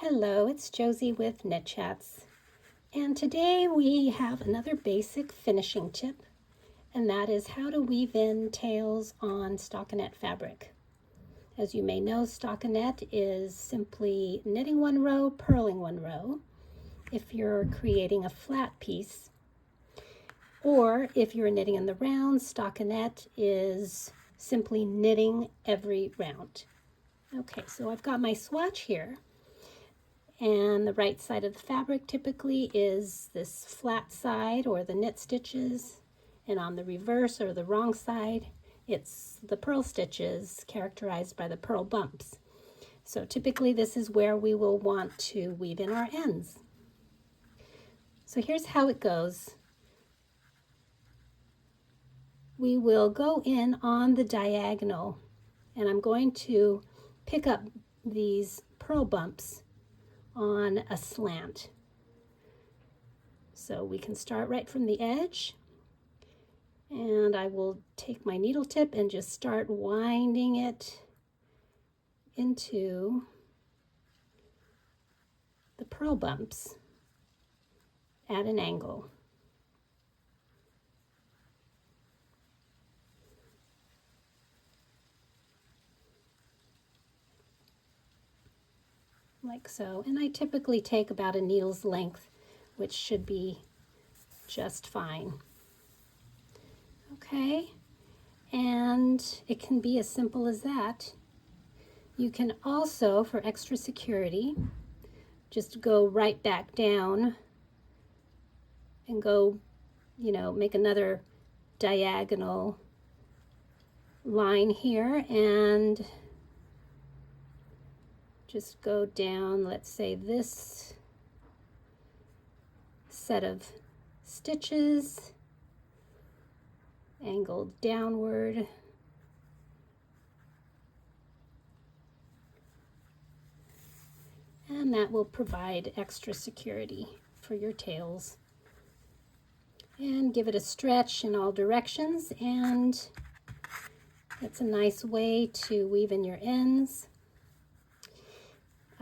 Hello, it's Josie with KnitChats, and today we have another basic finishing tip, and that is how to weave in tails on stockinette fabric. As you may know, stockinette is simply knitting one row, purling one row if you're creating a flat piece, or if you're knitting in the round, stockinette is simply knitting every round. Okay, so I've got my swatch here. And the right side of the fabric typically is this flat side or the knit stitches, and on the reverse or the wrong side it's the purl stitches characterized by the purl bumps. So typically this is where we will want to weave in our ends. So here's how it goes. We will go in on the diagonal, and I'm going to pick up these purl bumps on a slant. So we can start right from the edge, and I will take my needle tip and just start winding it into the purl bumps at an angle. Like so, and I typically take about a needle's length, which should be just fine. Okay, and it can be as simple as that. You can also, for extra security, just go right back down and go, make another diagonal line here and just go down, let's say this set of stitches, angled downward. And that will provide extra security for your tails. And give it a stretch in all directions, and it's a nice way to weave in your ends.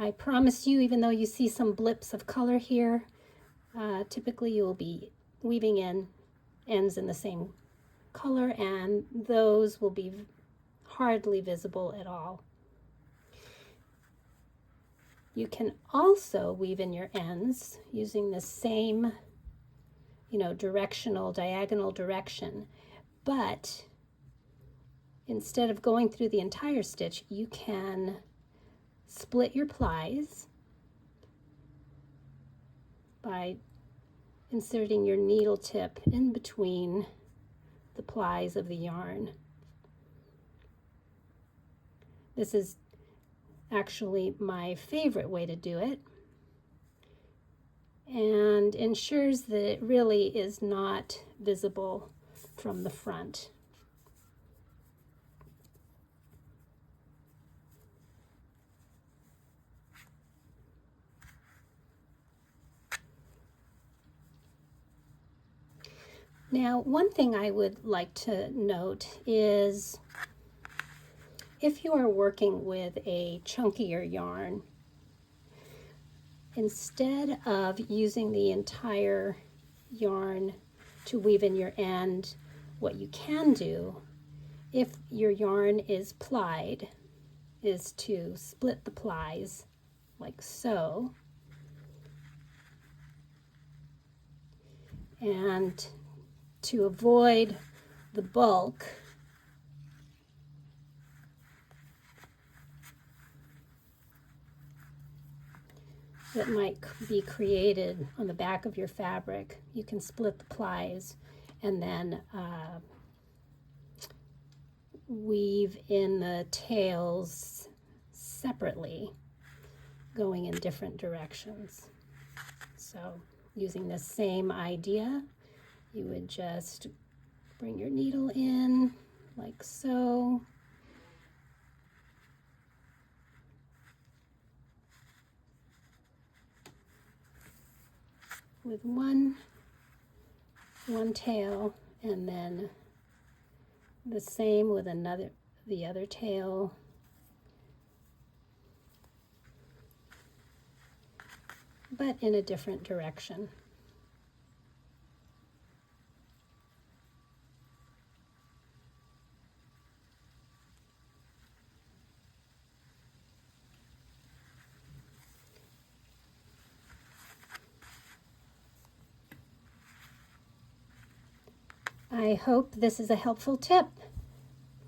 I promise you, even though you see some blips of color here, typically you will be weaving in ends in the same color, and those will be hardly visible at all. You can also weave in your ends using the same, diagonal direction, but instead of going through the entire stitch, you can split your plies by inserting your needle tip in between the plies of the yarn. This is actually my favorite way to do it, and ensures that it really is not visible from the front. Now, one thing I would like to note is if you are working with a chunkier yarn, instead of using the entire yarn to weave in your end, what you can do, if your yarn is plied, is to split the plies like so, and to avoid the bulk, that might be created on the back of your fabric, you can split the plies and then weave in the tails separately, going in different directions. So using the same idea, you would just bring your needle in like so, with one tail, and then the same with the other tail, but in a different direction. I hope this is a helpful tip.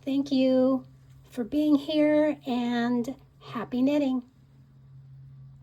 Thank you for being here and happy knitting.